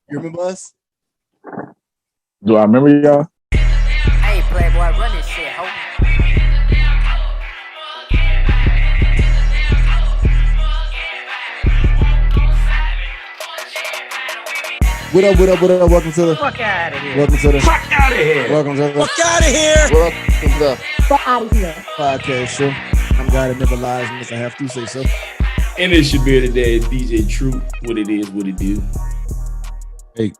You remember us? Do I remember y'all? Hey, Playboy, run this shit, ho. What up? Welcome to the Fuck out of here. Welcome to the Fuck out of here. Welcome to the Fuck out of here. Welcome to the Fuk Outta Here podcast show. I'm God that never lies unless I have to say so. And it's your beer today, DJ True. What it is, what it do. Hey.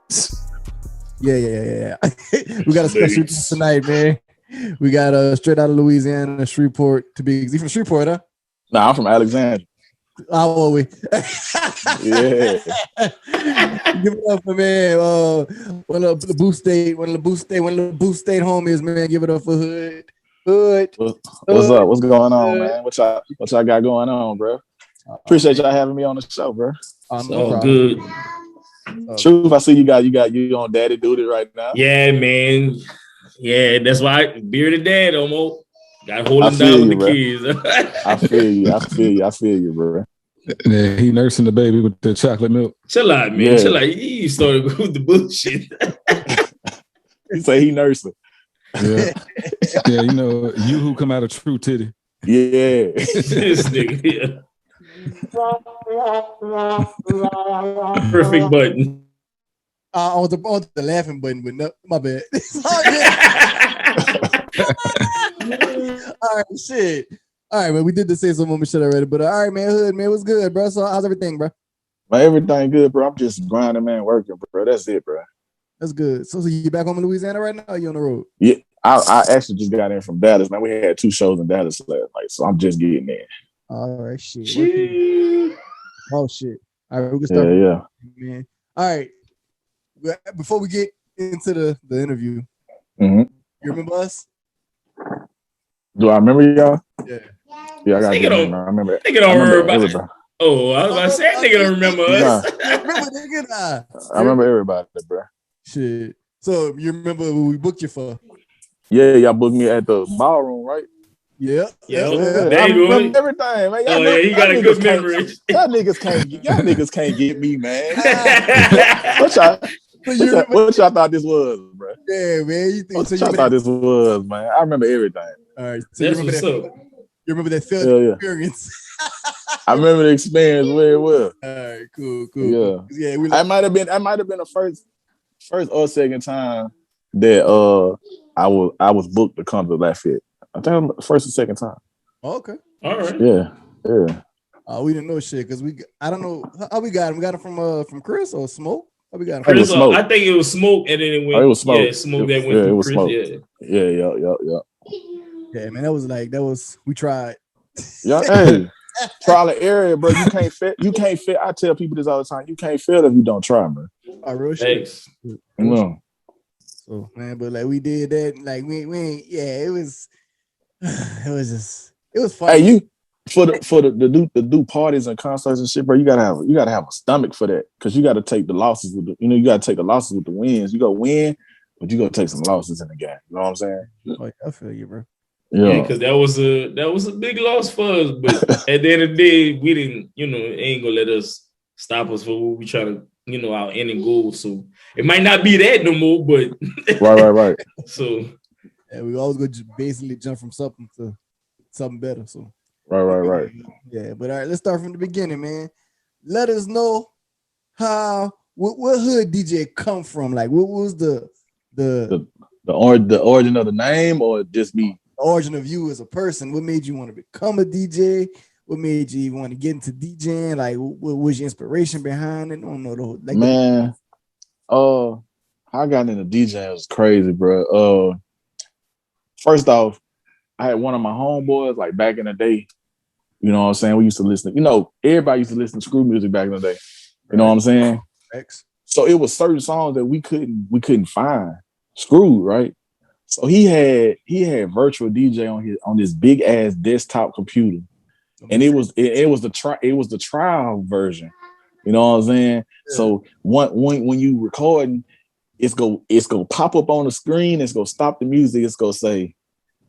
Yeah. We got a special tonight, man. We got straight out of Louisiana, Shreveport to be exact. From Shreveport, huh? Nah, I'm from Alexandria. How are we? Yeah. Give it up for man. One of the Boost State homies, man. Give it up for Hood. What's up? What's going on, man? What y'all got going on, bro? Appreciate y'all having me on the show, bro. No good. Truth, I see you on daddy duty right now. Yeah, man. Yeah, that's why beer to dad almost. Got holding down with the kids. I feel you, bro. Yeah, he nursing the baby with the chocolate milk. Chill out, man. Yeah. Chill out. You started with the bullshit. He say he nursing. Yeah. Yeah, you know, you who come out of true titty. Yeah. This nigga here. Perfect button. I want the laughing button, but no, my bad. All right, shit. All right, man. We did the Sayso moment shit already, but all right, man. Hood, man, what's good, bro? So how's everything, bro? Man, everything good, bro. I'm just grinding, man, working, bro. That's it, bro. That's good. So you back home in Louisiana right now? Or you on the road? Yeah, I actually just got in from Dallas, man. We had 2 shows in Dallas last night, so I'm just getting in. All right, shit. Shit. Oh shit. All right, we can start. Yeah. Man. All right. Before we get into the interview, Mm-hmm. you remember us? Do I remember y'all? Yeah. Yeah, I got Nigga don't- I remember. Nigga don't remember everybody. Oh, I was about to say, that nigga don't remember us. Remember, nigga? I remember everybody, bro. Shit. So you remember who we booked you for? Yeah, y'all booked me at the ballroom, right? Yeah. Yeah. Yeah, There I you go. remember everything, man. Oh, yeah, you got a good memory. Y'all niggas can't get me, man. So What y'all thought this was, bro? yeah, man. You think What so? y'all thought this was, man? I remember everything. All right. So That's what's up. you remember that field Yeah. experience? I remember the experience very well. All right. Cool. Yeah. Yeah. We I might have been the first or second time that I was booked to come to Lafayette. I think first or second time. Okay. All right. Yeah. We didn't know shit because I don't know how we got him. We got him from Chris or Smoke. How we got him? It was Smoke. I think it was Smoke, and then it went. Oh, it was Smoke. Yeah, Smoke that went it through was Chris. Smoke. Yeah. Yeah, man. That was we tried. Yeah, hey, trial and error, bro. You can't fit. I tell people this all the time. You can't fail if you don't try, man. Real shit. Thanks. No. So, man, but like we did that, like we ain't, yeah, it was fun. Hey, you for the do parties and concerts and shit, bro. You gotta have a stomach for that because you gotta take the losses with you gotta take the losses with the wins. You go win, but you gotta take some losses in the game. You know what I'm saying? Oh, I feel you, bro. Yeah, because that was a big loss for us. But at the end of the day, we didn't, it ain't gonna let us stop us for what we try to, our ending goal. So it might not be that no more, but right. So yeah, we always go basically jump from something to something better. So right. Yeah, but all right, let's start from the beginning, man. Let us know what hood DJ come from. Like, what was the origin of the name, or just me? Origin of you as a person? What made you want to become a DJ? What made you want to get into DJing? Like, what was your inspiration behind it? I don't know. Man, how I got into DJing was crazy, bro. First off, I had one of my homeboys, like back in the day. You know what I'm saying? We used to listen. Everybody used to listen to screw music back in the day. You know what I'm saying? X. So it was certain songs that we couldn't find screwed, right? So he had virtual DJ on this big ass desktop computer, and it was the trial version. You know what I'm saying? Yeah. So when you recording, it's go pop up on the screen. It's gonna stop the music. It's gonna say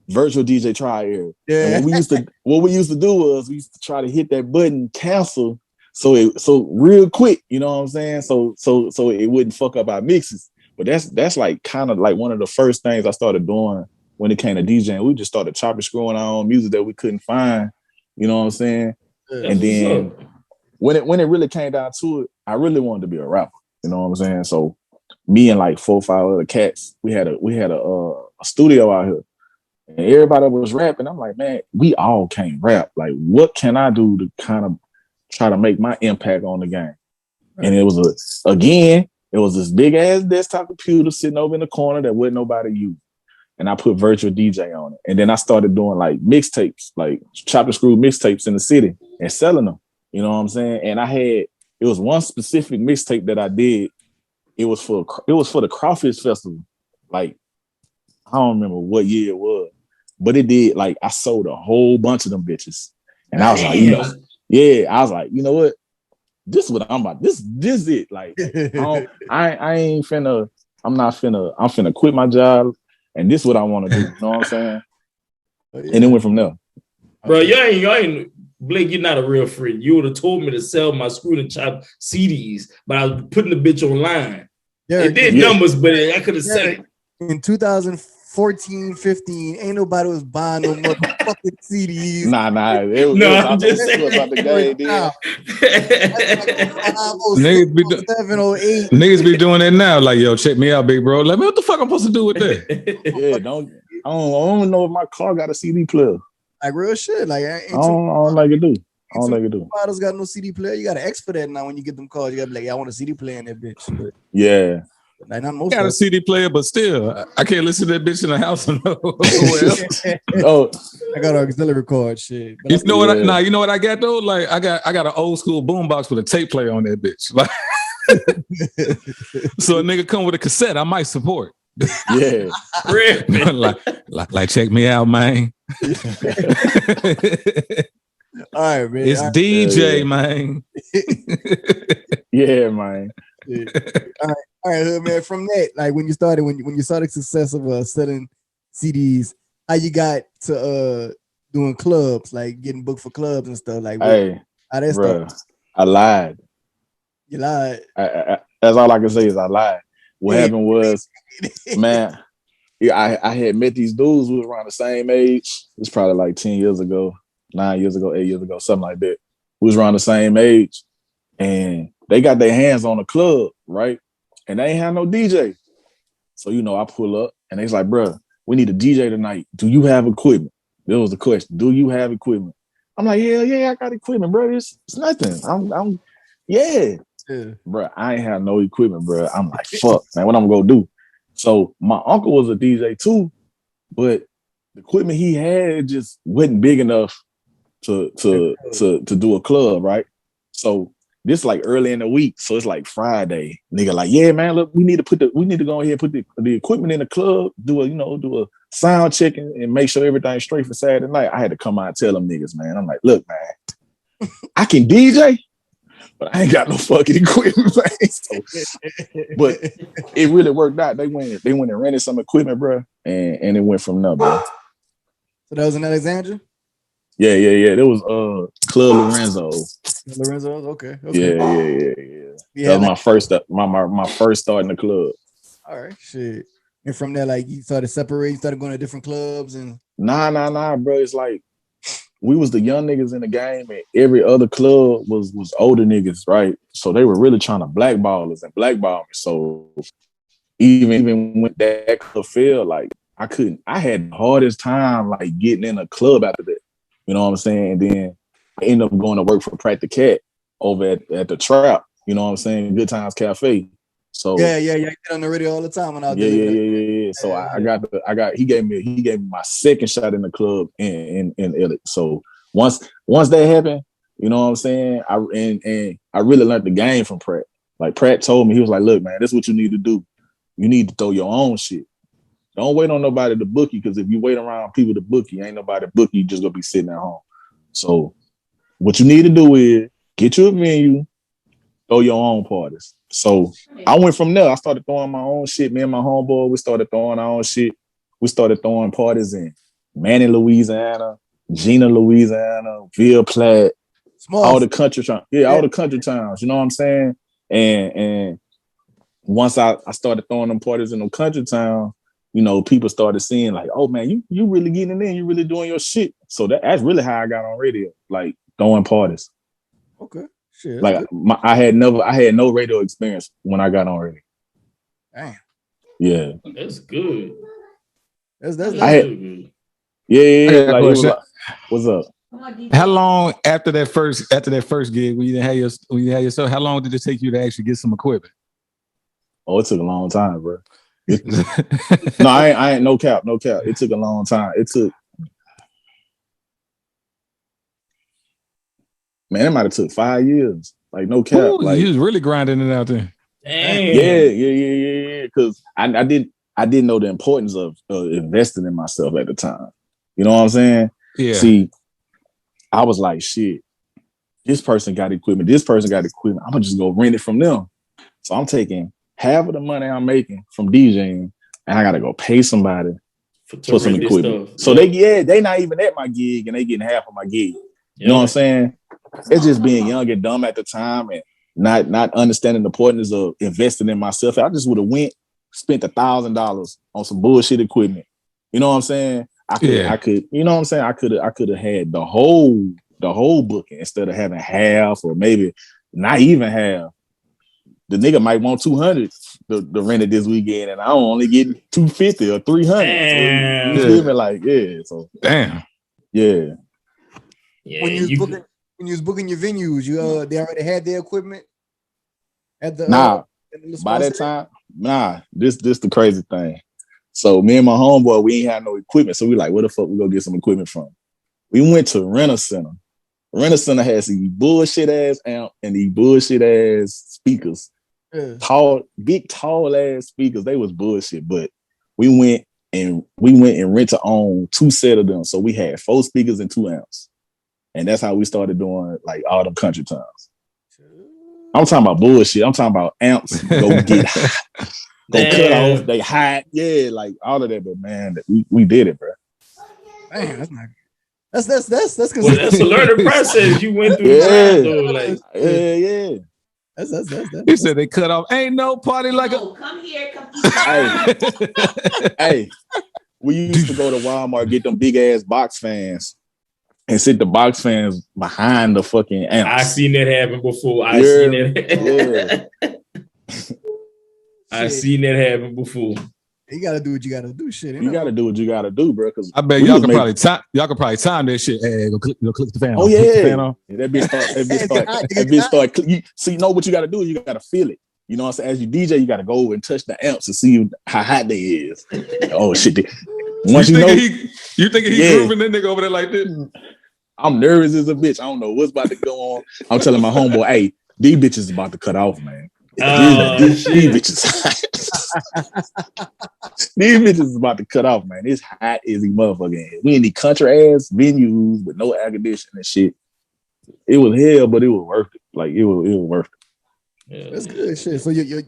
virtual DJ try error. Yeah. And what we used to do was we used to try to hit that button cancel so real quick, you know what I'm saying? So it wouldn't fuck up our mixes. But that's like kind of like one of the first things I started doing when it came to DJing. We just started chopping, screwing our own music that we couldn't find. You know what I'm saying? That's And then what's up. when it really came down to it, I really wanted to be a rapper. You know what I'm saying? So me and like 4 or 5 other cats, we had a studio out here, and everybody was rapping. I'm like, man, we all can't rap. Like, what can I do to kind of try to make my impact on the game? And it was this big ass desktop computer sitting over in the corner that wouldn't nobody use. And I put virtual DJ on it. And then I started doing like mixtapes, like chop and screw mixtapes in the city and selling them. You know what I'm saying? And it was one specific mixtape that I did. It was for the Crawfish Festival. Like, I don't remember what year it was, but it did, like, I sold a whole bunch of them bitches. And I was like, I was like, you know what? This is what I'm about. This is it. Like, I'm finna quit my job, and this is what I want to do. You know what I'm saying? And it went from there. Bro, you ain't Blake, you're not a real friend. You would have told me to sell my Screwed and Chop CDs, but I was putting the bitch online. It did numbers, but I could have said it. In 2014, 15, ain't nobody was buying no motherfucking CDs. Nah. I'm just saying. About the game, Niggas be doing that now. Like, yo, check me out, big bro. Let me, what the fuck I'm supposed to do with that? Yeah, I don't know if my car got a CD player. Like real shit. Like I don't like it do. I don't like it do. Providers got no CD player. You gotta X for that now. When you get them calls, you gotta be like, I want a CD player in that bitch. But, yeah. like, not most. I got a CD player, but still, I can't listen to that bitch in the house. I got an auxiliary cord shit. You know what? You know what I got though? Like I got an old school boombox with a tape player on that bitch. Like, so a nigga come with a cassette, I might support. Yeah. like check me out, man. All right, man. It's DJ, man. Yeah, man. Yeah. All right, man. From that, like when you saw the success of selling CDs, how you got to doing clubs, like getting booked for clubs and stuff, like hey, how that bro, stuff? I lied. You lied. That's all I can say is I lied. What happened was, man, I had met these dudes who was around the same age. It was probably like 10 years ago, 9 years ago, 8 years ago, something like that. We was around the same age, and they got their hands on a club, right? And they ain't have no DJ. So, I pull up, and they's like, bro, we need a DJ tonight. Do you have equipment? That was the question. Do you have equipment? I'm like, yeah, I got equipment, bro. It's nothing. I'm yeah. Bro, I ain't have no equipment, bro. I'm like, fuck, man, what I'm gonna do? So my uncle was a DJ too, but the equipment he had just wasn't big enough to do a club, right? So this like early in the week, so it's like Friday. Nigga, like, yeah, man, look, we need to go ahead and put the equipment in the club, do a sound check and make sure everything's straight for Saturday night. I had to come out and tell them niggas, man. I'm like, look, man, I can DJ, but I ain't got no fucking equipment, man. So, but it really worked out. They went and rented some equipment, bro, and it went from there, bro. So that was in Alexandria? Yeah. It was Club Lorenzo. Lorenzo, okay. Yeah. That was my first start in the club. All right, shit. And from there, like, you started separating, started going to different clubs and Nah, bro. It's like we was the young niggas in the game, and every other club was older niggas, right? So they were really trying to blackball us and blackball me. So even when that club failed, like I had the hardest time like getting in a club after that. You know what I'm saying? And then I ended up going to work for Practicat over at the Trap. You know what I'm saying? Good Times Cafe. So yeah. I get on the radio all the time when I was yeah. So he gave me my second shot in the club in LA. So once that happened, you know what I'm saying? I really learned the game from Pratt. Like Pratt told me, he was like, look, man, this is what you need to do. You need to throw your own shit. Don't wait on nobody to book you, because if you wait around people to book you, ain't nobody book you, just gonna be sitting at home. So what you need to do is get you a venue, throw your own parties. So I went from there. I started throwing my own shit. Me and my homeboy, we started throwing our own shit. We started throwing parties in Manning, Louisiana, Gina, Louisiana, Ville Platte, all the country towns. Yeah, all the country towns. You know what I'm saying? And once I started throwing them parties in them country towns, you know, people started seeing like, oh man, you really getting in, you really doing your shit. So that's really how I got on radio, like throwing parties. Okay, shit. Like I had no radio experience when I got on radio. Damn. Yeah, that's good. That's good. Yeah. Like it was like, what's up? How long after that first gig when you had yourself? How long did it take you to actually get some equipment? Oh, it took a long time, bro. No, I ain't no cap. It took a long time. It might have took 5 years. Like no cap. Ooh, like you was really grinding it out there. Damn. Yeah. Because I didn't know the importance of investing in myself at the time. You know what I'm saying? Yeah. See, I was like, shit. This person got equipment. I'm gonna just go rent it from them. So I'm taking half of the money I'm making from DJing, and I gotta go pay somebody for some equipment. So they not even at my gig, and they getting half of my gig. You know what I'm saying? It's just being young and dumb at the time, and not understanding the importance of investing in myself. I just would have spent $1,000 on some bullshit equipment. You know what I'm saying? I could. You know what I'm saying? I could have had the whole booking instead of having half or maybe not even half. The nigga might want 200 to rent it this weekend, and I only get 250 or 300. Damn. So you feel me? Like, yeah. So damn. Yeah. When you was booking your venues, they already had their equipment at the by that time, This the crazy thing. So me and my homeboy, we ain't had no equipment. So we like, where the fuck we go get some equipment from? We went to Rent-A-Center. Rent-A-Center has these bullshit ass amp and these bullshit ass speakers. Yeah. Big tall ass speakers. They was bullshit, but we went and rent to own 2 set of them. So we had 4 speakers and 2 amps. And that's how we started doing like all them country towns. I'm talking about bullshit. I'm talking about amps. Go get hot. Go cut off. They hot. Yeah, like all of that. But man, we did it, bro. Man, that's not. That's well, that's a learning process you went through. Like, yeah. That's. He said they cut off. Ain't no party like a. Come here, Hey, we used to go to Walmart, get them big ass box fans, and sit the box fans behind the fucking amps. I seen that happen before. I seen that happen before. You gotta do what you gotta do, shit. You gotta do what you gotta do, bro. Because I bet y'all could probably time that shit. Hey, go click the fan. Oh yeah, that bitch start. You know what you gotta do? You gotta feel it. You know what I'm saying? As you DJ, you gotta go over and touch the amps to see how hot they is. Oh shit! Once you think he grooving that nigga over there like this? I'm nervous as a bitch. I don't know what's about to go on. I'm telling my homeboy, hey, these bitches is about to cut off, man. These bitches. These bitches is about to cut off, man. It's hot as a motherfucker. We in the country ass venues with no air conditioning and shit. It was hell, but it was worth it. Like it was worth it. Yeah, that's good shit. So you're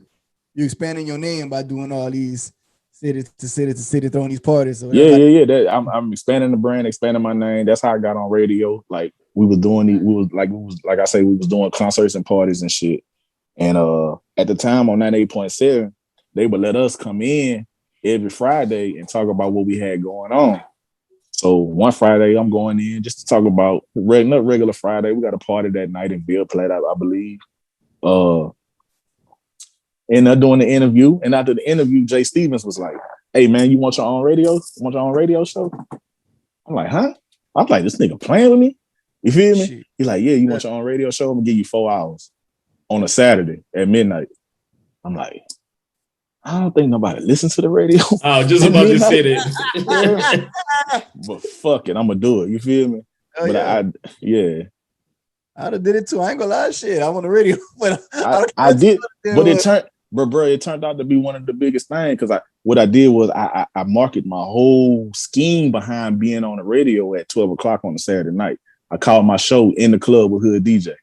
expanding your name by doing all these city to city throwing these parties. So yeah. I'm expanding the brand, expanding my name. That's how I got on radio. Like we was doing concerts and parties and shit. And at the time on 98.7, they would let us come in every Friday and talk about what we had going on. So one Friday, I'm going in just to talk about regular Friday. We got a party that night in Bill Platt, I believe. And they're doing the interview. And after the interview, Jay Stevens was like, hey, man, you want your own radio? You want your own radio show? I'm like, huh? I'm like, this nigga playing with me? You feel me? Shit. He's like, yeah, you want your own radio show? I'm going to give you 4 hours on a Saturday at midnight. I'm like, I don't think nobody listens to the radio. Oh, just about to say that. But fuck it, I'm going to do it. You feel me? Oh, but yeah. I'd have did it too. I ain't gonna lie, shit. I'm on the radio, but I did. But it turned out to be one of the biggest things because what I did was I marketed my whole scheme behind being on the radio at 12 o'clock on a Saturday night. I called my show In the Club with Hood DJ.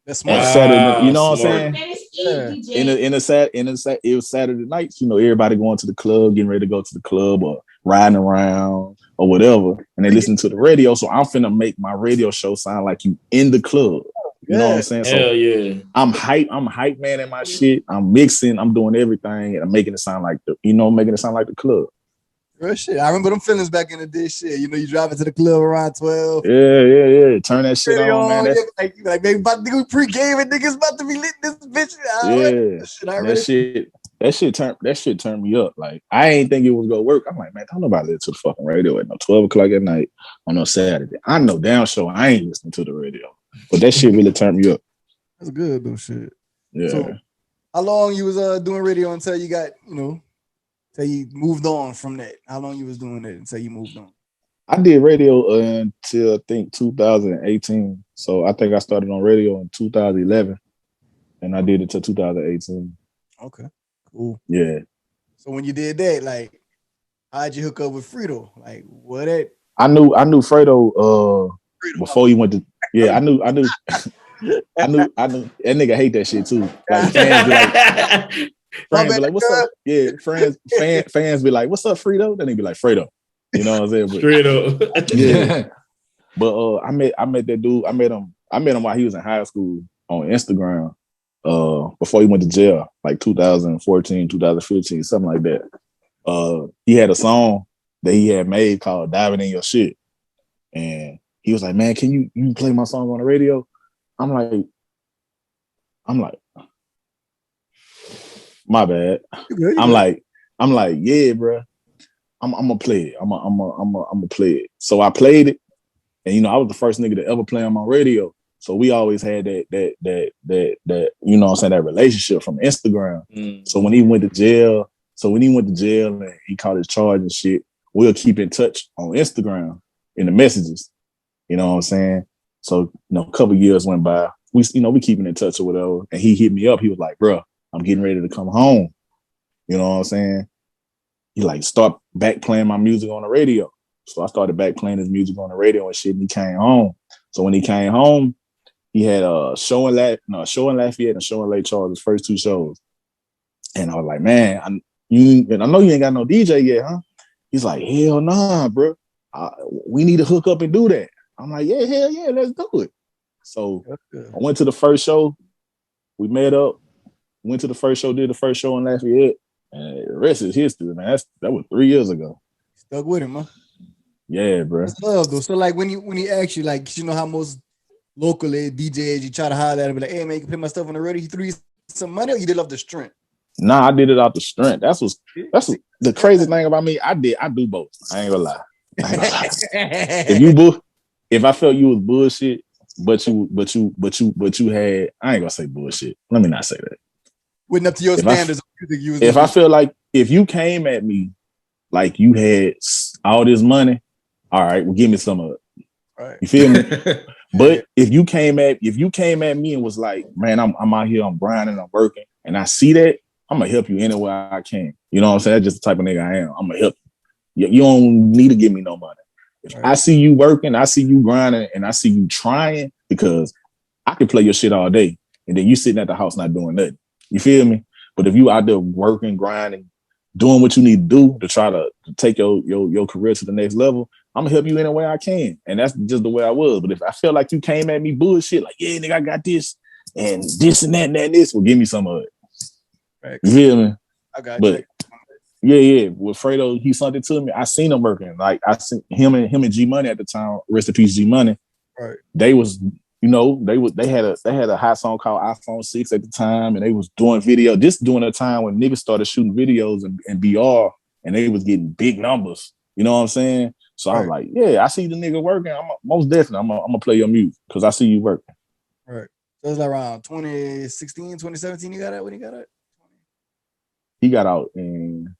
That's smart. Saturday, you know what I'm saying? Yeah. It was Saturday nights. You know, everybody going to the club, getting ready to go to the club or riding around or whatever, and they listen to the radio. So I'm finna make my radio show sound like you in the club. You know what I'm saying? Hell yeah. I'm hype man in my shit. I'm mixing, I'm doing everything, and I'm making it sound like the club. Real shit. I remember them feelings back in the day. Shit, you know, you driving to the club around 12. Yeah. Turn that shit on, man. That's, like baby, about to do pre-game and niggas about to be lit this bitch. That shit turned me up. Like, I ain't think it was gonna work. I'm like, man, don't nobody listen to the fucking radio at no 12 o'clock at night on no Saturday. I know damn sure I ain't listening to the radio. But that shit really turned me up. That's good though, shit. Yeah. So, how long you was doing radio until you got, you know, till you moved on from that? How long you was doing it until you moved on? I did radio until I think 2018. So I think I started on radio in 2011, and I did it till 2018. Okay, cool. Yeah. So when you did that, like, how'd you hook up with Fredo? Like, what it? I knew Fredo before he went to. Yeah, I knew. I knew that nigga hate that shit too. Like, fans be like, what's up? Yeah, fans be like, what's up, Fredo? Then he be like, Fredo. You know what I'm saying? But, Straight up. Yeah. But I met that dude. I met him while he was in high school on Instagram. Before he went to jail, like 2014, 2015, something like that. He had a song that he had made called Diving in Your Shit. And he was like, man, can you play my song on the radio? I'm like, my bad. I'm like, yeah, bro. I'm gonna play it. I'm gonna play it. So I played it, and you know, I was the first nigga to ever play on my radio. So we always had that you know what I'm saying, that relationship from Instagram. So when he went to jail, and he caught his charge and shit, we'll keep in touch on Instagram in the messages. You know what I'm saying? So, you know, a couple years went by. We keeping in touch or whatever. And he hit me up. He was like, bro, I'm getting ready to come home. You know what I'm saying? He like, start back playing my music on the radio. So I started back playing his music on the radio and shit. And he came home. So when he came home, he had a show in Lafayette and a show in Lake Charles, his first two shows. And I was like, man, I know you ain't got no DJ yet, huh? He's like, hell nah, bro. We need to hook up and do that. I'm like, yeah, hell yeah, let's do it. So I went to the first show. We met up, went to the first show, did the first show in Lafayette, and the rest is history, man. That was 3 years ago. Stuck with him, huh? Yeah, bro. It's love though. So like when he asked you, like, you know how most local DJs, you try to holler at him, be like, hey man, you can play my stuff on the radio. He threw you some money, or you did off the strength? Nah, I did it off the strength. That's the crazy thing about me. I do both. I ain't gonna lie. If I felt you was bullshit, but you had, I ain't gonna say bullshit. Let me not say that. Wasn't up to your standards. If I feel like if you came at me like you had all this money, all right, well, give me some of it. Right. You feel me? But if you came at me and was like, man, I'm out here, I'm grinding, I'm working, and I see that, I'm gonna help you anywhere I can. You know what I'm saying? That's just the type of nigga I am. I'm gonna help you. You don't need to give me no money. If I see you working, I see you grinding, and I see you trying, because I can play your shit all day, and then you sitting at the house not doing nothing. You feel me? But if you out there working, grinding, doing what you need to do to try to take your career to the next level, I'm gonna help you any way I can. And that's just the way I was. But if I feel like you came at me bullshit, like, yeah, nigga, I got this and this and that and that and this, well, give me some of it. Right. You feel me? I got you. Yeah. With Fredo, he sent it to me. I seen him working. Like, I seen him and G Money at the time. Rest in peace, G Money. Right. They was, you know, they had a hot song called iPhone 6 at the time, and they was doing video. This during a time when niggas started shooting videos and BR, and they was getting big numbers. You know what I'm saying? So I was like, yeah, I see the nigga working. Most definitely, I'm gonna play your music because I see you working. Right. So it was like around 2016, 2017. You got out when he got out? He got out in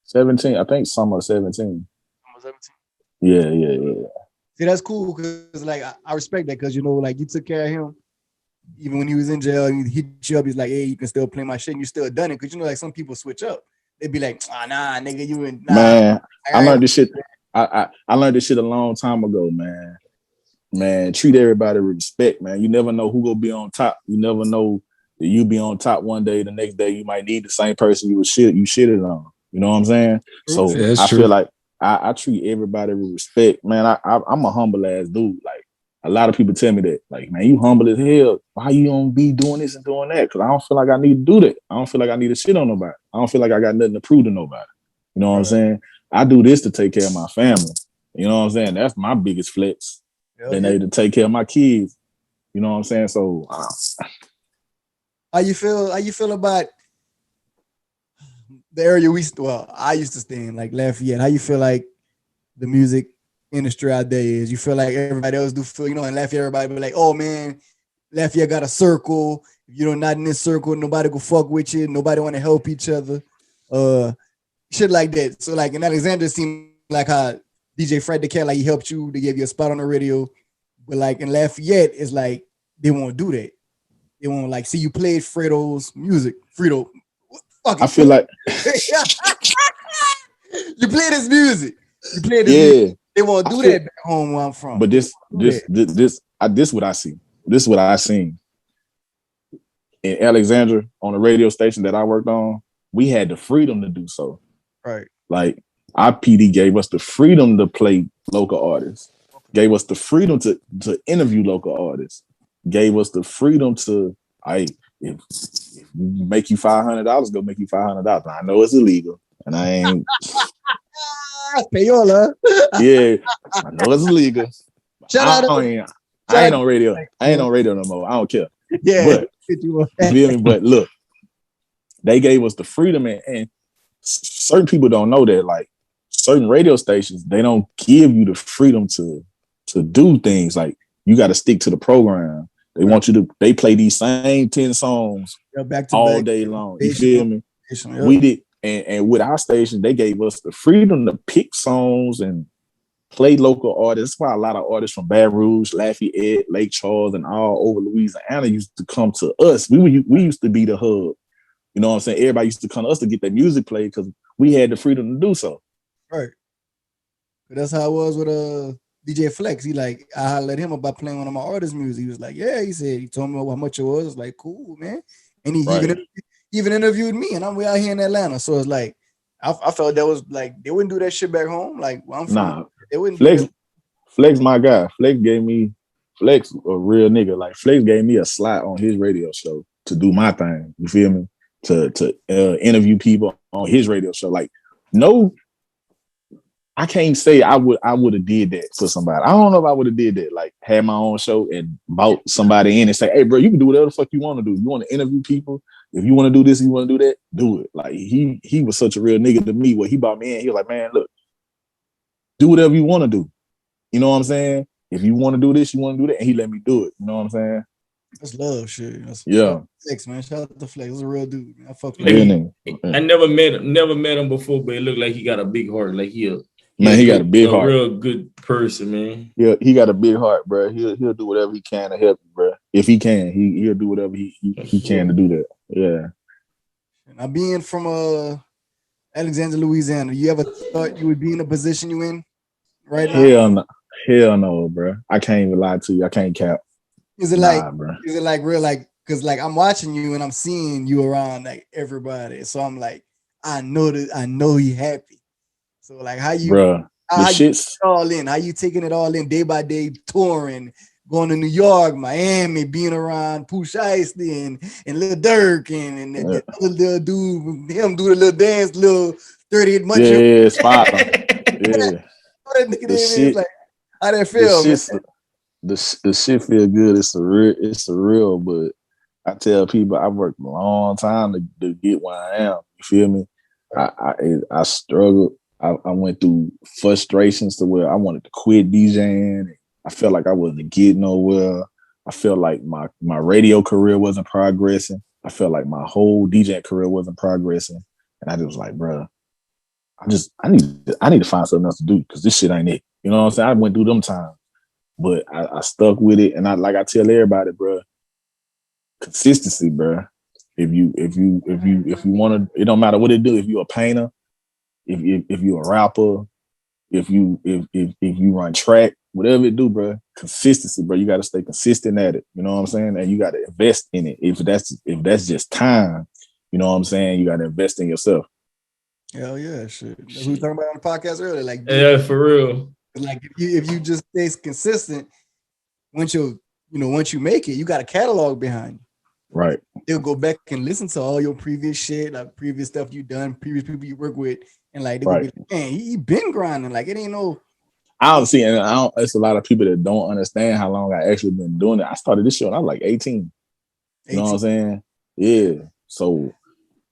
17, I think summer 17. Summer 17? Yeah. See, that's cool because, like, I respect that because, you know, like, you took care of him even when he was in jail. He hit you up. He's like, hey, you can still play my shit, and you still done it because, you know, like, some people switch up. They'd be like, nah, nigga, you in. Nah. Man, I learned this shit. I learned this shit a long time ago, man. Man, treat everybody with respect, man. You never know who gonna be on top. You never know that you be on top one day, the next day you might need the same person you shitted on. You know what I'm saying? So yeah, I feel like I treat everybody with respect, man. I'm a humble ass dude. Like, A lot of people tell me that, like, man, you humble as hell. Why you don't be doing this and doing that? Because I don't feel like I need to do that. I don't feel like I need to shit on nobody. I don't feel like I got nothing to prove to nobody. You know what I'm saying? I do this to take care of my family. You know what I'm saying? That's my biggest flex. Being able to take care of my kids. You know what I'm saying? So, how you feel about the area I used to stay in, like Lafayette? How you feel like the music industry out there is? You feel like everybody else do feel, in Lafayette, everybody be like, oh man, Lafayette got a circle. If you're not in this circle, nobody go fuck with you. Nobody want to help each other. Shit like that. So like in Alexandria, it seemed like how DJ Fredo, like he helped you, they gave you a spot on the radio. But like in Lafayette, it's like they won't do that. They won't like see you played Fredo's music. Fredo, I feel like you played his music. You played his music. They won't do that back home where I'm from. But this what I see. This is what I seen in Alexandria on the radio station that I worked on. We had the freedom to do so. Right. Like our PD gave us the freedom to play local artists. Gave us the freedom to interview local artists. Gave us the freedom to, if make you $500, go make you $500. I know it's illegal, and I ain't payola. Yeah, I know it's illegal. I ain't on radio. I ain't on radio no more. I don't care. Yeah, but you feel me? But look, they gave us the freedom, and certain people don't know that. Like certain radio stations, they don't give you the freedom to do things. Like you got to stick to the program. They want you to. They play these same 10 songs all day long. You feel me? We did, and with our station, they gave us the freedom to pick songs and play local artists. That's why a lot of artists from Baton Rouge, Lafayette, Lake Charles, and all over Louisiana used to come to us. We used to be the hub. You know what I'm saying? Everybody used to come to us to get their music played because we had the freedom to do so. Right. But that's how it was with DJ Flex. He like, I let him about playing one of my artists' music. He was like, yeah, he told me how much it was. It's like, cool, man. And he even interviewed me, and we out here in Atlanta. So it's like, I felt that was like, they wouldn't do that shit back home. Like, well, I'm from, they wouldn't Flex, my guy. Flex a real nigga. Like Flex gave me a slot on his radio show to do my thing. You feel me? To interview people on his radio show. Like, no, I can't say I would have did that for somebody. I don't know if I would have did that. Like, had my own show and bought somebody in and say, hey, bro, you can do whatever the fuck you want to do. You want to interview people? If you want to do this, you want to do that, do it. Like, he was such a real nigga to me. Where he brought me in, he was like, man, look, do whatever you want to do. You know what I'm saying? If you want to do this, you want to do that, and he let me do it. You know what I'm saying? That's love shit. Yeah. Flex, man. Shout out to Flex. He's a real dude. Man. I fuck with him. I never met him before, but it looked like he got a big heart. Like he got a big heart. A real good person, man. Yeah, he got a big heart, bro. He'll do whatever he can to help you, bro. If he can, he'll do whatever he can to do that. Yeah. Now, being from Alexandria, Louisiana, you ever thought you would be in the position you in right now? Hell no, bro. I can't even lie to you. I can't cap. Is it like real, like, because like I'm watching you and I'm seeing you around like everybody, so I'm like, I know he happy. So like, how you taking it all in? How you taking it all in day by day, touring, going to New York, Miami, being around Pooh Shiesty and Lil Durk and the other little dude, him do the little dance, little 38 months. Yeah, spot. Yeah. Like, how that feel? The shit feel good. It's a real, but I tell people I worked a long time to get where I am. You feel me? I struggled. I went through frustrations to where I wanted to quit DJing. I felt like I wasn't getting nowhere. I felt like my radio career wasn't progressing. I felt like my whole DJing career wasn't progressing. And I just was like, bro, I need to find something else to do because this shit ain't it. You know what I'm saying? I went through them times. But I stuck with it, and I tell everybody, bro, consistency, bro. If you want to, it don't matter what it do. If you a painter, if you a rapper, if you run track, whatever it do, bro, consistency, bro. You got to stay consistent at it. You know what I'm saying? And you got to invest in it. If that's just time, you know what I'm saying? You got to invest in yourself. Hell yeah, shit. That's what we were talking about on the podcast earlier. Like, yeah, for real. Like if you just stay consistent, once you make it, you got a catalog behind you. Right. They'll go back and listen to all your previous shit, like previous stuff you done, previous people you work with, and like they'll be like, man, he been grinding. Like it ain't no. I don't see, and it's a lot of people that don't understand how long I actually been doing it. I started this shit when I was like 18. You know what I'm saying? Yeah. So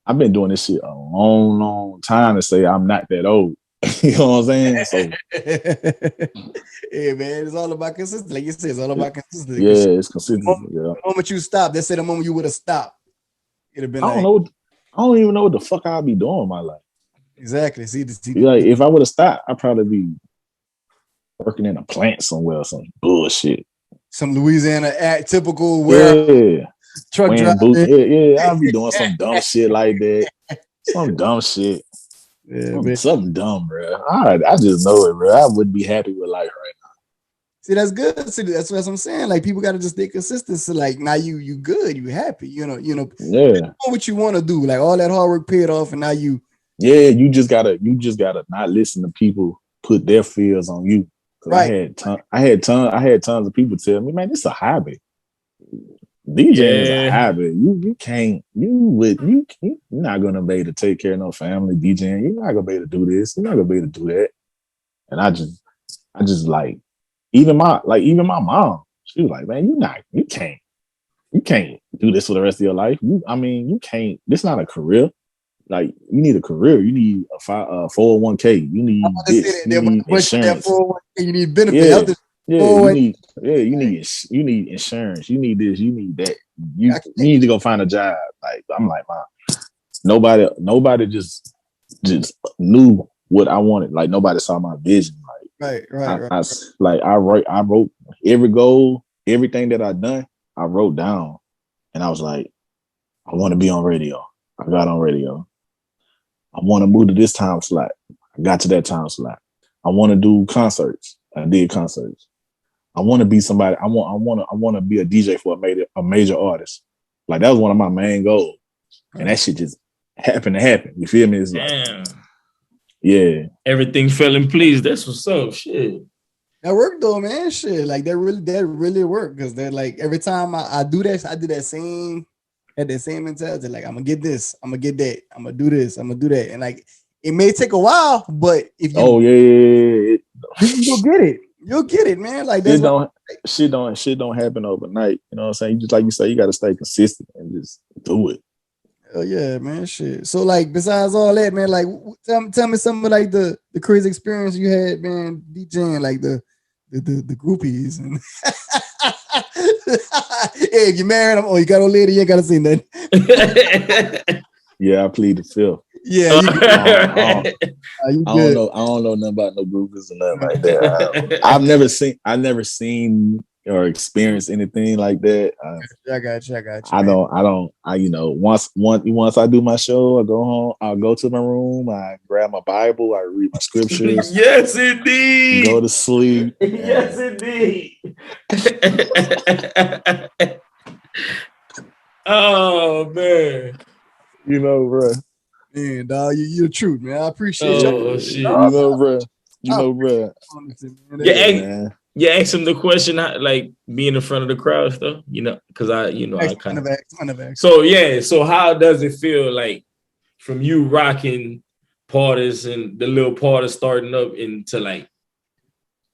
I've been doing this shit a long, long time to say I'm not that old. You know what I'm saying? So yeah, man, it's all about consistency. Like you said, it's all about consistency. Yeah, it's consistency. The moment you stop, they say the moment you would have stopped, it'd have been. I don't even know what the fuck I'd be doing in my life. Exactly. See, like if I would have stopped, I'd probably be working in a plant somewhere or some bullshit. Some Louisiana typical truck driver. Yeah, I'll be doing some dumb shit like that. Some dumb shit. Yeah, something dumb, bro. I just know it, bro. I wouldn't be happy with life right now. See, that's good. See, that's what I'm saying. Like people gotta just stay consistent. So like now you good, you happy, you know, know what you want to do. Like all that hard work paid off, and now you you just gotta not listen to people put their fears on you. Right. I had tons of people tell me, man, this is a hobby. DJing is a habit. You're not gonna be able to take care of no family DJing. You're not gonna be able to do this. You're not gonna be able to do that. And I just like even my mom. She was like, man, you can't do this for the rest of your life. You can't. This is not a career. Like you need a career. You need a 401k. You need this. You need insurance. You need benefits. You need insurance. You need this. You need that. You need to go find a job. Like I'm like, Mom, nobody just knew what I wanted. Like nobody saw my vision. Like I wrote every goal, everything that I done. I wrote down, and I was like, I want to be on radio. I got on radio. I want to move to this time slot. I got to that time slot. I want to do concerts. I did concerts. I want to be somebody. I want to be a DJ for a major artist. Like that was one of my main goals, and that shit just happened to happen. You feel me? It's damn. Like, yeah. Everything fell in place. That's what's up. Shit. That worked though, man. Shit, like that really worked because they're like every time I do that, I do that same mentality. Like I'm gonna get this, I'm gonna get that, I'm gonna do this, I'm gonna do that, and like it may take a while, but if you you'll get it. You'll get it, man. Like shit don't happen overnight. You know what I'm saying? Just like you say, you got to stay consistent and just do it. Oh yeah, man. Shit. So like, besides all that, man, like tell me some of like the crazy experience you had, man, DJing, like the groupies and. Hey, if you're married, you got old lady, you ain't gotta say nothing. Yeah, I plead the fifth. Yeah, I don't know nothing about no groupies or nothing like that. I've never seen or experienced anything like that. I got you. Once I do my show, I go home, I'll go to my room, I grab my Bible, I read my scriptures. Yes, indeed. Go to sleep. Yes, indeed. Oh man. You know, bro. Man, dog, you're the truth, man. I appreciate you. Oh shit. You know, bro. You ask him the question, like being in front of the crowd stuff, because I kind of. So yeah, so how does it feel like from you rocking parties and the little parties starting up into like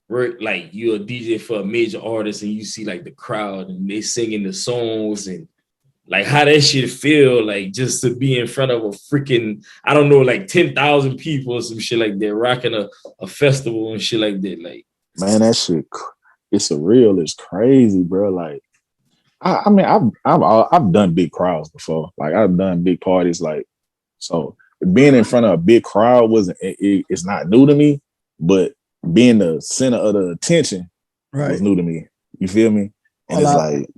work, like you're a DJ for a major artist and you see like the crowd and they singing the songs and like how that shit feel like just to be in front of a freaking, I don't know, like 10,000 people or some shit like that, rocking a festival and shit like that. Like, man, that shit, it's surreal. It's crazy, bro. Like, I mean, I've done big crowds before. Like, I've done big parties. Like, so being in front of a big crowd it's not new to me, but being the center of the attention was new to me. You feel me? And it's like,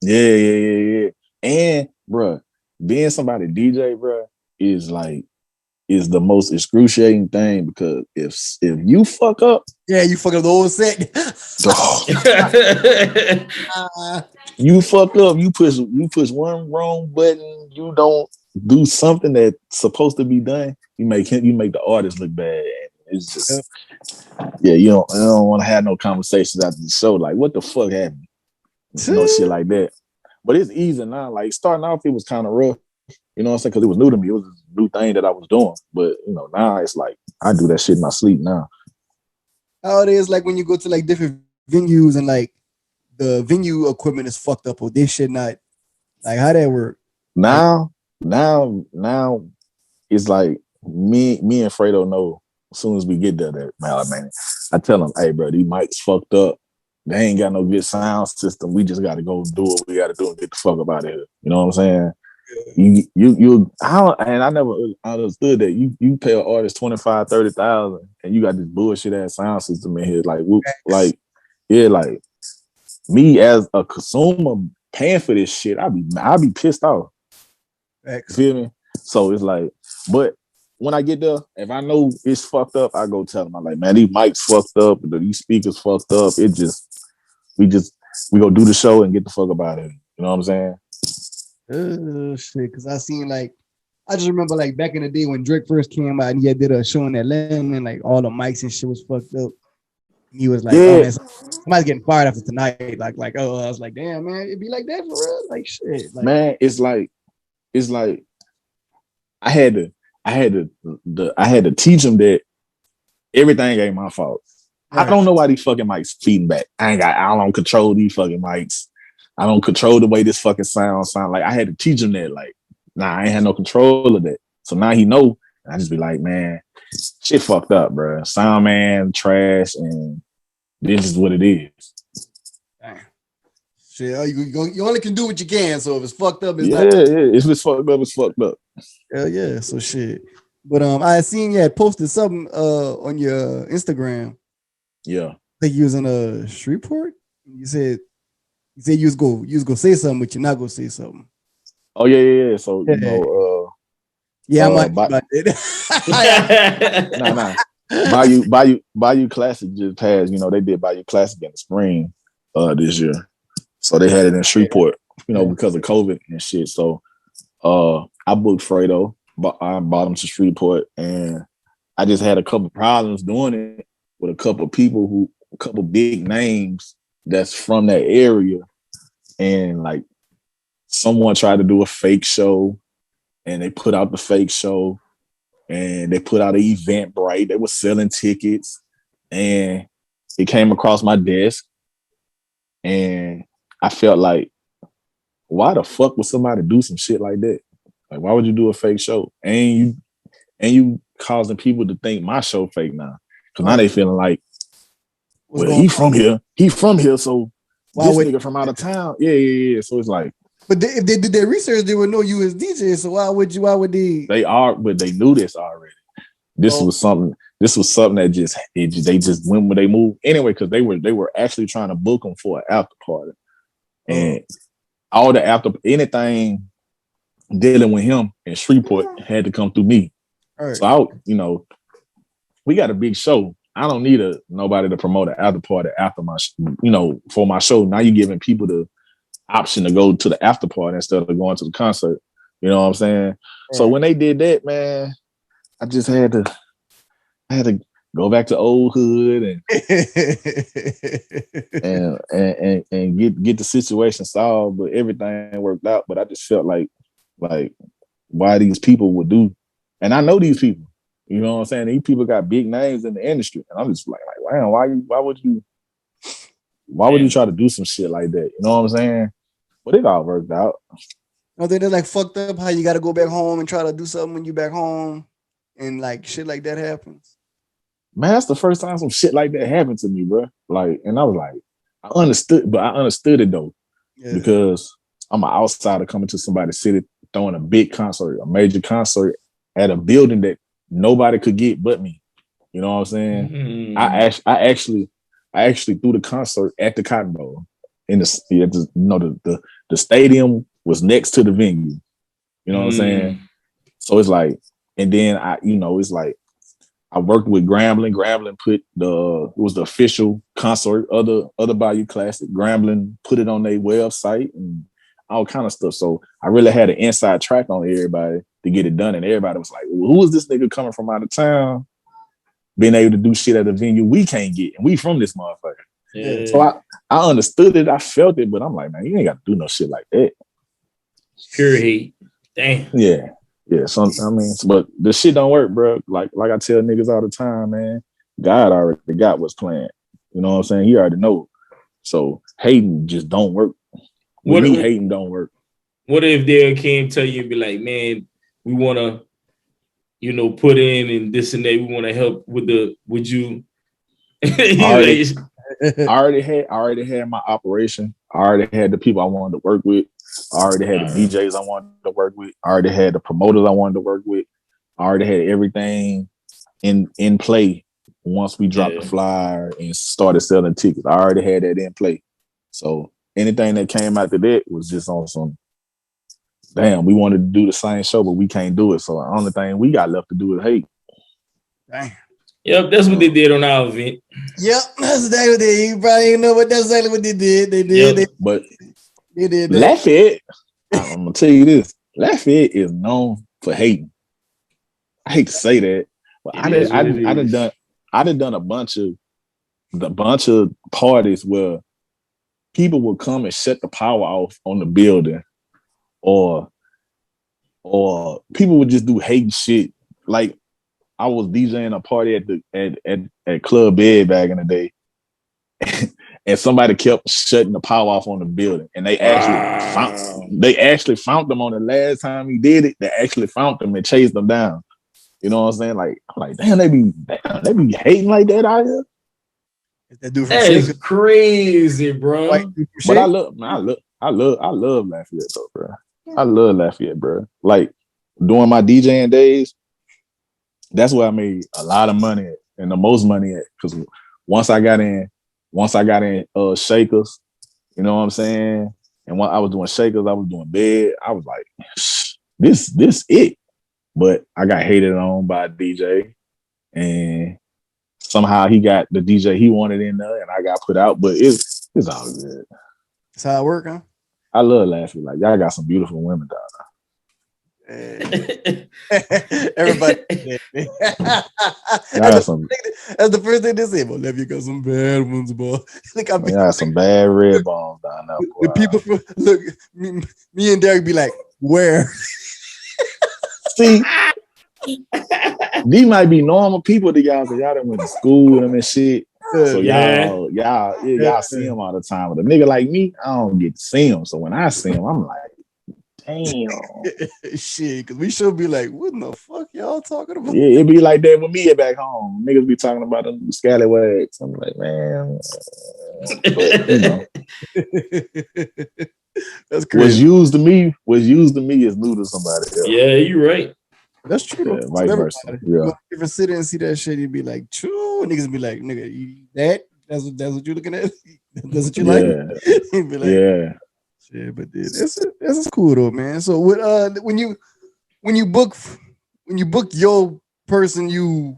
yeah. And, bro, being somebody DJ, bro, is the most excruciating thing because if you fuck up, you fuck up the whole set. You fuck up, you push one wrong button, you don't do something that's supposed to be done, you make the artist look bad, It's just, yeah, you don't want to have no conversations after the show. Like, what the fuck happened? No shit like that. But it's easy now. Like, starting off, it was kind of rough. You know what I'm saying? Because it was new to me. It was a new thing that I was doing. But, now it's like, I do that shit in my sleep now. How it is like when you go to like different venues and like the venue equipment is fucked up or this shit not, like how that work? Now it's like me and Fredo know as soon as we get there that, man, I tell them, hey, bro, these mics fucked up. They ain't got no good sound system. We just got to go do what we got to do and get the fuck up out of here. You know what I'm saying? I never understood that you pay an artist 25, 30,000 and you got this bullshit ass sound system in here. Like, like me as a consumer paying for this shit, I'll be pissed off. You feel me? So it's like, but when I get there, if I know it's fucked up, I go tell them. I'm like, man, these mics fucked up, these speakers fucked up. We go do the show and get the fuck up out of it. You know what I'm saying? Shit, because I just remember like back in the day when Drake first came out and he did a show in Atlanta and like all the mics and shit was fucked up. And he was like, oh man, somebody's getting fired after tonight. Like, I was like, damn man, it'd be like that for real. Like shit. Like, man, it's like I had to teach him that everything ain't my fault. Right. I don't know why these fucking mics feeding back. I don't control these fucking mics. I don't control the way this fucking sound. Like I had to teach him that. Like, I ain't had no control of that. So now he know. And I just be like, man, shit fucked up, bro. Sound man, trash, and this is what it is. Damn. Shit, you only can do what you can. So if it's fucked up, it's not. If it's fucked up, it's fucked up. Hell yeah. So shit. But I seen you had posted something on your Instagram. Yeah. I think you was in a Shreveport. You said you was go say something, but you're not gonna say something. Oh yeah. So I might about it. Bayou Classic just passed. They did Bayou Classic in the spring this year. So they had it in Shreveport, because of COVID and shit. So I booked Fredo, but I brought him to Shreveport, and I just had a couple problems doing it with a couple big names that's from that area. And like someone tried to do a fake show and they put out the fake show and they put out an Eventbrite. They were selling tickets and it came across my desk and I felt like, why the fuck would somebody do some shit like that? Like, why would you do a fake show? And you causing people to think my show fake now. Cause now they feeling like, well, he from here, so why this nigga from out of town? Yeah. So it's like, but if they did their research, they would know you as DJ. So why would they? They are, but they knew this already. This was something that they just went when they moved anyway, because they were actually trying to book them for an after party, and all the anything dealing with him in Shreveport had to come through me. Right. So we got a big show. I don't need nobody to promote an after party after my, for my show. Now you're giving people the option to go to the after party instead of going to the concert. You know what I'm saying? Right. So when they did that, man, I just had to go back to old hood and get the situation solved. But everything worked out. But I just felt like why these people would do, and I know these people. You know what I'm saying? These people got big names in the industry. And I'm just like, wow, why would you try to do some shit like that? You know what I'm saying? But it all worked out. No, they're like fucked up how you got to go back home and try to do something when you back home and like shit like that happens. Man, that's the first time some shit like that happened to me, bro. Like, and I was like, I understood it though. Yeah. Because I'm an outsider coming to somebody's city, throwing a big concert, a major concert at a building that nobody could get but me. You know what I'm saying? Mm-hmm. I actually threw the concert at the Cotton Bowl in the stadium was next to the venue. You know what I'm saying? So it's like, and then it's like I worked with Grambling. Grambling put it was the official concert, other Bayou Classic. Grambling put it on their website and all kind of stuff. So I really had an inside track on everybody to get it done. And everybody was like, well, who is this nigga coming from out of town being able to do shit at a venue we can't get, and we from this motherfucker. Yeah. So I understood it, I felt it, but I'm like, man, you ain't got to do no shit like that. Pure hate. Damn. Yeah. But the shit don't work, bro. Like I tell niggas all the time, man. God already got what's planned. You know what I'm saying? He already know. So hating just don't work. Hating don't work. What if they came tell you and be like, man, we want to, put in and this and that. We want to help would you? I already had my operation. I already had the people I wanted to work with. I already had the DJs I wanted to work with. I already had the promoters I wanted to work with. I already had everything in play once we dropped the flyer and started selling tickets. I already had that in play. So anything that came after that was just on some, damn, we wanted to do the same show, but we can't do it. So the only thing we got left to do is hate. Damn. Yep, that's what they did on our event. Yep, that's exactly what they did. You probably didn't know, but that's exactly what they did. They did. Yep. But they did that. Lafayette, I'm gonna tell you this. Lafayette is known for hating. I hate to say that, but I done done a bunch of parties where people would come and shut the power off on the building, or people would just do hating shit. Like I was DJing a party at Club Bed back in the day, and somebody kept shutting the power off on the building, and they actually found them on the last time he did it. They actually found them and chased them down. You know what I'm saying? Like, I'm like, damn, they be hating like that out here. That is crazy, bro. But I love Lafayette though, bro. I love Lafayette, bro. Like during my DJing days, that's where I made a lot of money at, and the most money at. Because once I got in Shakers, you know what I'm saying? And when I was doing Shakers, I was doing Bed. I was like, this it. But I got hated on by a DJ, and somehow he got the DJ he wanted in there, and I got put out. But it's all good. That's how it work, huh? I love Lafayette. Like y'all got some beautiful women down there. Everybody. That's the first thing they say. Well, you got some bad ones, boy. Look, I got some bad red balls down there. Boy. The people look, me and Derek be like, where? See, these might be normal people to y'all, because y'all done went to school with them and shit. So y'all see them all the time. But a nigga like me, I don't get to see them. So when I see them, I'm like, damn. Shit, because we should be like, what in the fuck y'all talking about? Yeah, it be like that with me back home. Niggas be talking about them scallywags. I'm like, man. But, that's crazy. What's used to me is new to somebody else. Yeah, you're right. That's true. Yeah, vice versa. Yeah. You ever sit there and see that shit, you'd be like, true. Niggas be like, nigga, that's what you're looking at? That's what you like? Be like, yeah. Shit, but dude, this is cool though, man. So when you book your person you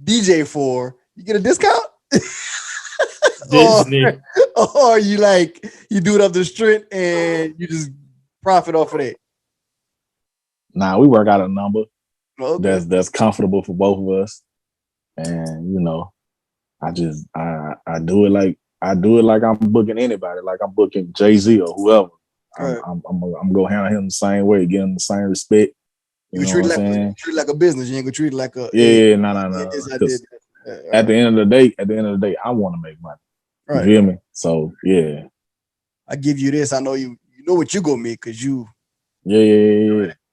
DJ for, you get a discount? or you do it up the street and you just profit off of that? Nah, we work out a number that's comfortable for both of us, and I do it like I'm booking anybody, like I'm booking Jay-Z or whoever. Right. I'm gonna go handle him the same way, give him the same respect. You know what I'm saying? Treat it like a business. You ain't gonna treat it like a no. At the end of the day, I want to make money. You feel me? So yeah, I give you this. I know you know what you gonna make because you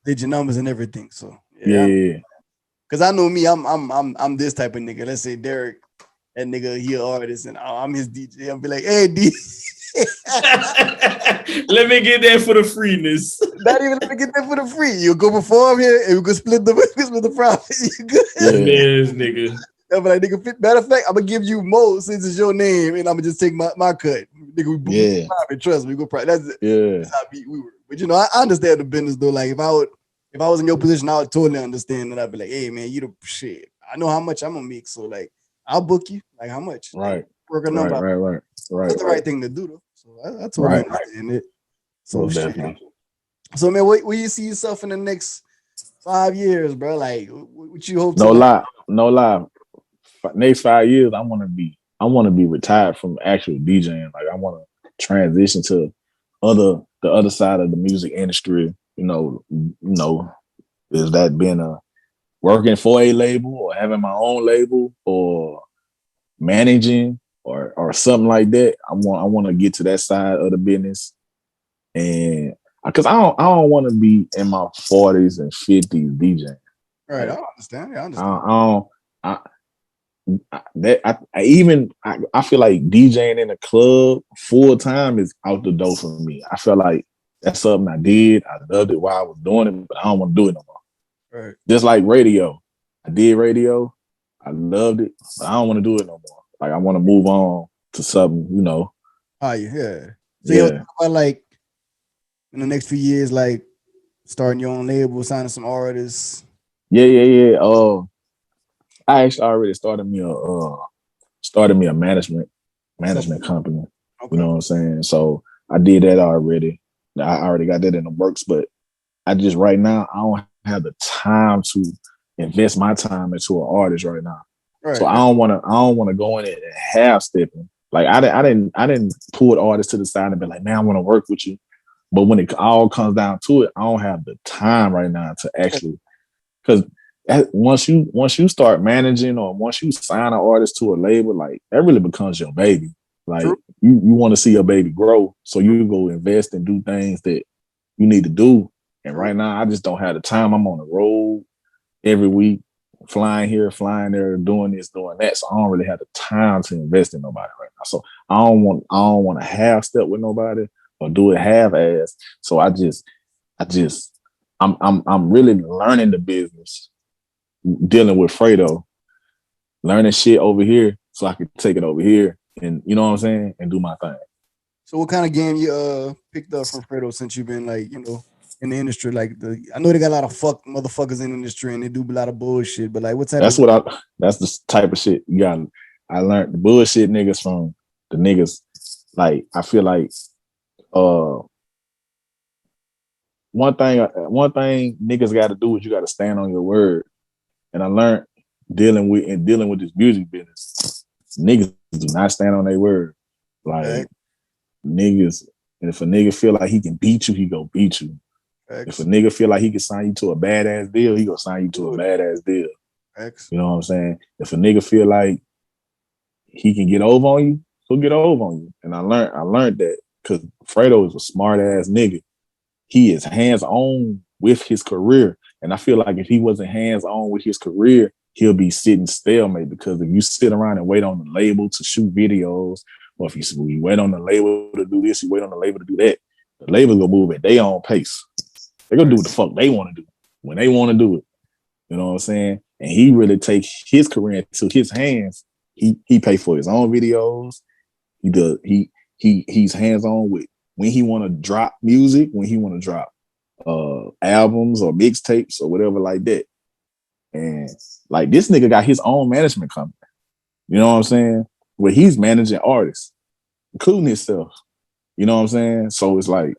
did your numbers and everything. So yeah. Because I know me, I'm this type of nigga. Let's say Derek, that nigga, he an artist, and I'm his DJ. I'll be like, hey, D. Let me get that for the freeness. Not even let me get that for the free. You go perform here, and we go split the profit. You good? Yes, nigga. I'm like, nigga. Matter of fact, I'm gonna give you more since it's your name, and I'm gonna just take my cut. Nigga, we profit. Trust me, we go profit. That's it. Yeah. That's how we were. But I understand the business though. Like if I was in your position, I would totally understand that. I'd be like, hey man, you the shit. I know how much I'm gonna make, so like I'll book you. Like how much? Right. Work a number. Right. That's the right thing to do though. So I totally understand it. So definitely. So man, where you see yourself in the next 5 years, bro? Like what you hope? No lie. next 5 years, I want to be retired from actual DJing. Like I want to transition to the other side of the music industry. Is that being working for a label or having my own label or managing or something like that. I want to get to that side of the business, and because I don't want to be in my 40s and 50s DJing. Right, I understand. I feel like DJing in a club full time is out the door for me. I feel like that's something I did. I loved it while I was doing it, but I don't want to do it no more. Right. Just like radio. I did radio. I loved it, but I don't want to do it no more. Like I want to move on to something, Oh yeah. So yeah. talk about like in the next few years, like starting your own label, signing some artists. Yeah. I actually already started me a management company. Okay. You know what I'm saying? So I did that already. I already got that in the works, but I just right now I don't have the time to invest my time into an artist right now. Right. So I don't want to go in it and half stepping. Like I didn't pull artists to the side and be like, man, I want to work with you. But when it all comes down to it, I don't have the time right now to actually, because once you start managing or once you sign an artist to a label, like that really becomes your baby. Like True. you want to see your baby grow, so you go invest and do things that you need to do. And right now, I just don't have the time. I'm on the road every week, flying here, flying there, doing this, doing that. So I don't really have the time to invest in nobody right now. So I don't want to half step with nobody or do it half ass. So I'm really learning the business, dealing with Fredo, learning shit over here so I can take it over here and you know what I'm saying, and do my thing. So what kind of game you picked up from Fredo since you've been like, in the industry? Like I know they got a lot of motherfuckers in the industry and they do a lot of bullshit, but like what's that's the type of shit you got. I learned the bullshit niggas from the niggas. Like I feel like one thing niggas got to do is you got to stand on your word. And I learned dealing with this music business, niggas do not stand on their word. Like niggas, and if a nigga feel like he can beat you, he go beat you. If a nigga feel like he can sign you to a badass deal, he gonna sign you to a badass deal. You know what I'm saying? If a nigga feel like he can get over on you, he'll get over on you. And I learned that because Fredo is a smart ass nigga. He is hands on with his career. And I feel like if he wasn't hands on with his career, he'll be sitting stalemate, because if you sit around and wait on the label to shoot videos, or if you wait on the label to do this, you wait on the label to do that, the label gonna move at their own pace. They're gonna do what the fuck they want to do when they want to do it. You know what I'm saying? And he really take his career into his hands. He pay for his own videos. He's hands on with when he want to drop music, when he want to drop albums or mixtapes or whatever like that. And like this nigga got his own management company. You know what I'm saying? Where he's managing artists, including himself. You know what I'm saying? So it's like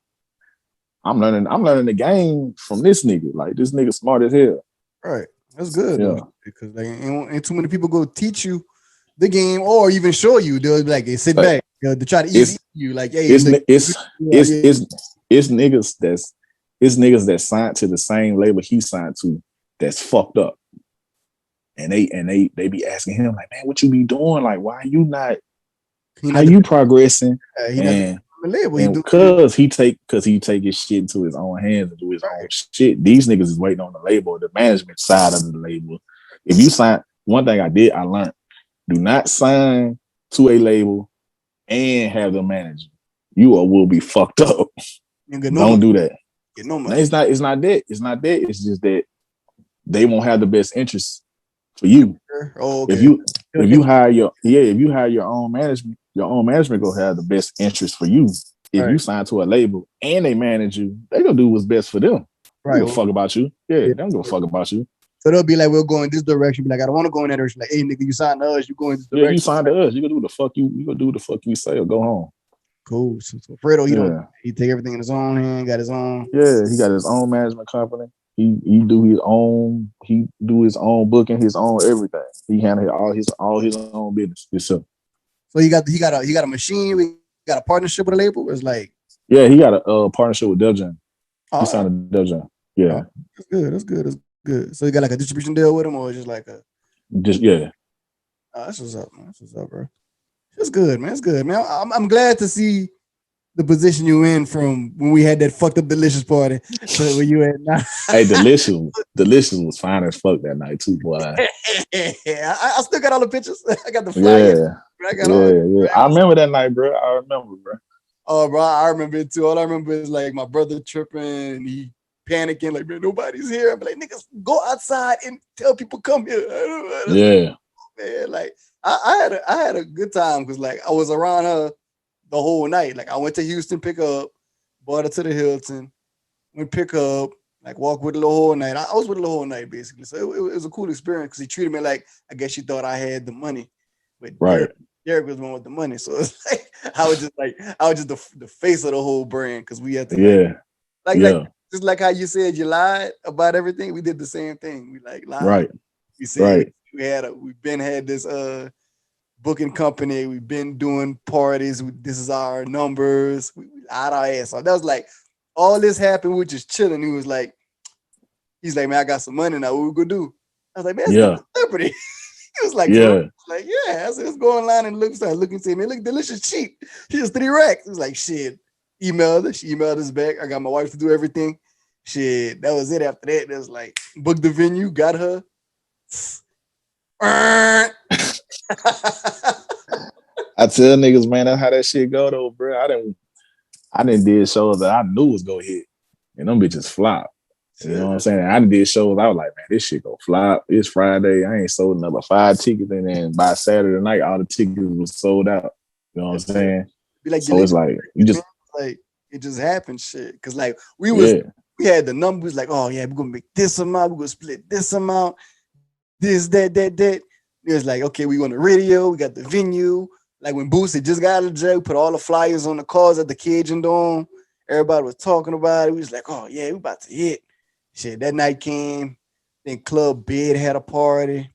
I'm learning the game from this nigga. Like this nigga smart as hell. Right. That's good. Yeah. Though, because like ain't too many people go teach you the game or even show you. They'll be like, hey, sit back. To try to ease you. Like, hey, it's niggas that signed to the same label he signed to that's fucked up. And they be asking him, like, man, what you be doing? Like, why are you not how you progressing? And because he take his shit into his own hands and do his own shit. These niggas is waiting on the label, the management side of the label. If you sign, one thing I learned, do not sign to a label and have them manage you will be fucked up. Don't do that. No, it's not that. It's not that. It's just that they won't have the best interests for you. Oh, okay. If you hire your own management gonna have the best interest for you. If you sign to a label and they manage you, they gonna do what's best for them. Right. They don't give a fuck about you. Yeah, they don't give a fuck about you. So they'll be like, we'll go in this direction. Be like, I don't want to go in that direction. Like, hey, nigga, you signed to us. You go in this direction. Yeah, you signed to us. You gonna do the fuck you gonna do the fuck you say or go home. Cool. So Fredo, he take everything in his own hand. Got his own. Yeah, he got his own management company. He do his own. He do his own booking, his own everything. He handle all his own business himself. So he got a machine. We got a partnership with a label. It's like, yeah, he got a partnership with Def Jam. He signed right. a Def Jam. Yeah, that's good. That's good. That's good. So you got like a distribution deal with him, or just like a yeah. That's what's up, man. That's what's up, bro. It's good, man. It's good, man. I'm glad to see the position you in from when we had that fucked up delicious party to where you at now. Hey, delicious was fine as fuck that night too, boy. I still got all the pictures. I got the flyers. Yeah, I got all. I remember that night, bro. I remember, bro. Oh, bro, I remember it too. All I remember is like my brother tripping, he panicking, like, man, nobody's here. I'm like, niggas, go outside and tell people come here. Yeah, man, like I had a good time because like I was around her the whole night. Like I went to Houston, pick her up, brought her to the Hilton, went pick her up, like walked with her the whole night. I was with her the whole night basically. So it was a cool experience because he treated me like I guess she thought I had the money, but right. Derek was the one with the money. So it's like I was just the face of the whole brand because we had to like just like how you said you lied about everything. We did the same thing. We like lied. Right. We said we've been had this booking company. We've been doing parties. This is our numbers. We lied our ass off. That was like all this happened. We were just chilling. He's like, man, I got some money now. What we gonna do? I was like, man, it's a celebrity. He was like, I said, let's go online and look. Started looking to me. Look, delicious cheap. Here's 3 racks. He was like, shit. Emailed her. She emailed us back. I got my wife to do everything. Shit, that was it. After that, it was like booked the venue, got her. I tell niggas, man, that's how that shit go though, bro. I didn't did shows that I knew was gonna hit, and them bitches flop. You know what I'm saying? I did shows. I was like, man, this shit go flop. It's Friday. I ain't sold another 5 tickets, and then by Saturday night, all the tickets was sold out. You know what I'm saying? Like, so it's like you just like it just happened, shit. Because like we had the numbers, like, oh yeah, we're gonna make this amount, we're gonna split this amount, this, that. It was like, okay, we on the radio, we got the venue. Like when Boosie just got out of jail, put all the flyers on the cars at the Cajun Dome. Everybody was talking about it. We was like, oh yeah, we about to hit. Shit, that night came. Then Club Bed had a party,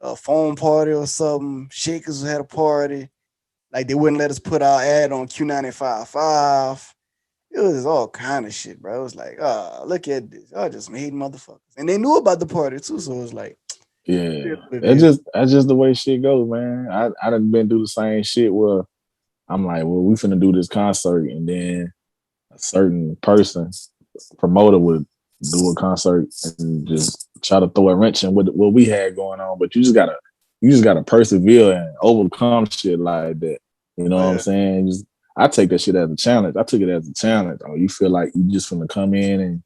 a phone party or something. Shakers had a party. Like they wouldn't let us put our ad on Q95.5. It was all kind of shit, bro. It was like, look at this. I just made motherfuckers. And they knew about the party too. So it was like, that's just the way shit goes, man. I done been through the same shit where I'm like, well, we finna do this concert, and then a certain person, promoter, would do a concert and just try to throw a wrench in what we had going on. But you just gotta persevere and overcome shit like that. You know what I'm saying? I take that shit as a challenge. I took it as a challenge. Oh, you feel like you just finna come in and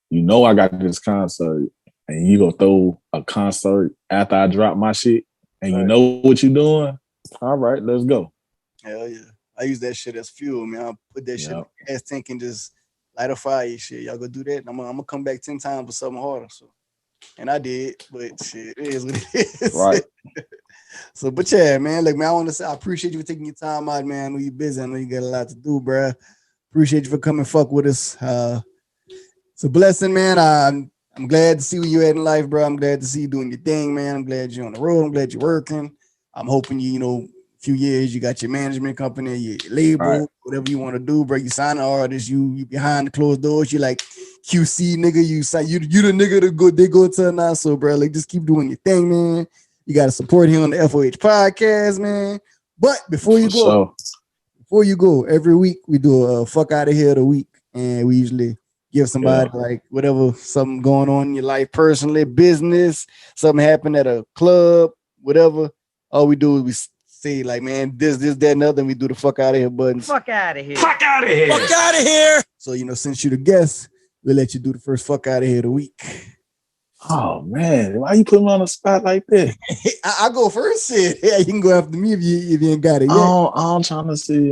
you know I got this concert, and you go throw a concert after I drop my shit, and you know what you're doing. All right, let's go. Hell yeah. I use that shit as fuel, man. I put that shit in the gas tank and just light a fire. Shit, y'all go do that. I'm gonna come back 10 times with something harder. So, and I did, but shit, it is what it is. Right. So, but yeah, man. Like, man, I want to say I appreciate you for taking your time out, man. I know you're busy. I know you got a lot to do, bro. Appreciate you for coming fuck with us. It's a blessing, man. I'm glad to see where you at in life, bro. I'm glad to see you doing your thing, man. I'm glad you're on the road. I'm glad you're working. I'm hoping a few years you got your management company, your label, whatever you want to do, bro. You sign an artist, you behind the closed doors, you like QC nigga, you the nigga they go to now. So, bro, like just keep doing your thing, man. You gotta support him on the FOH podcast, man. But before you go, every week we do a fuck out of here of the week, and we usually give somebody like whatever, something going on in your life, personally, business, something happened at a club, whatever. All we do is we say like, man, this, that, and other, and we do the fuck out of here button. Fuck out of here. Fuck out of here. Fuck out of here. So, since you're the guest, we'll let you do the first fuck out of here of the week. Oh man, why you put me on the spot like that? I go first. Shit. Yeah, you can go after me if you ain't got it yet. I'm trying to see.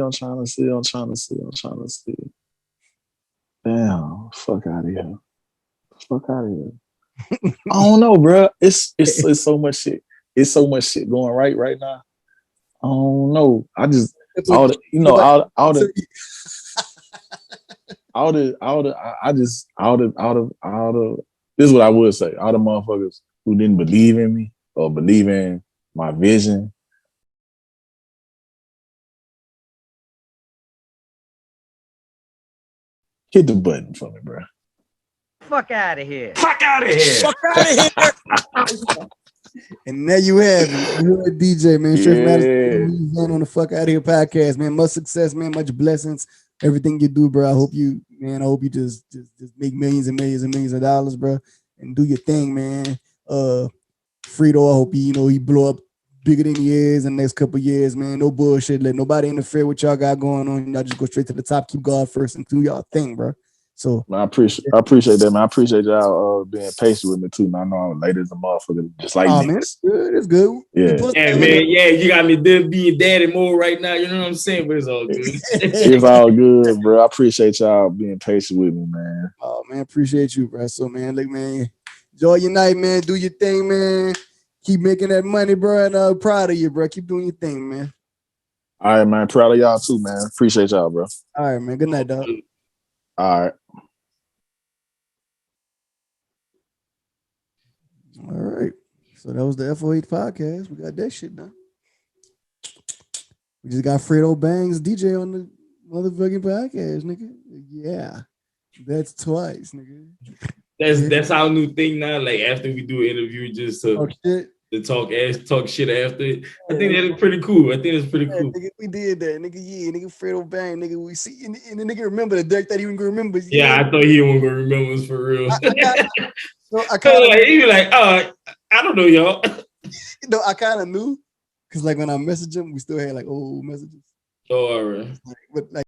Damn, fuck out of here. I don't know, bro. It's so much shit. It's so much shit going right now. I don't know. I just all the this is what I would say. All the motherfuckers who didn't believe in me or believe in my vision. Hit the button for me, bro. Fuck out of here. Fuck out of here. Fuck out of here. And there you have it. You're a DJ, man. Straight from Madison, Louisiana on the Fuk Outta Here podcast, man. Much success, man. Much blessings. Everything you do, bro. I hope you just make millions and millions and millions of dollars, bro. And do your thing, man. Fredo, I hope he blow up bigger than he is in the next couple of years, man. No bullshit. Let nobody interfere with y'all got going on. Y'all just go straight to the top. Keep God first and do y'all thing, bro. So man, I appreciate that, man. I appreciate y'all being patient with me too. Man, I know I'm late as a motherfucker, just like man, it's good. It's good. Yeah, man. Yeah, you got me being daddy mode right now. You know what I'm saying? But it's all good. It's all good, bro. I appreciate y'all being patient with me, man. Oh man, appreciate you, bro. So man, look, man, enjoy your night, man. Do your thing, man. Keep making that money, bro. And proud of you, bro. Keep doing your thing, man. All right, man. Proud of y'all too, man. Appreciate y'all, bro. All right, man. Good night, dog. All right. All right. So that was the FOH podcast. We got that shit done. We just got Fredo Bang's DJ on the motherfucking podcast, nigga. Yeah. That's twice, nigga. That's our new thing now. Like after we do an interview, just to talk shit after it. I think that's pretty cool. Nigga, we did that, nigga. Yeah, nigga, Fredo Bang, nigga. We see, and the nigga remember the Dirk that he even gonna remember. Yeah, I thought he wasn't gonna remember us for real. I kind of like he be like, I don't know, y'all. I kind of knew, cause like when I messaged him, we still had like old messages. Oh, all right. But like.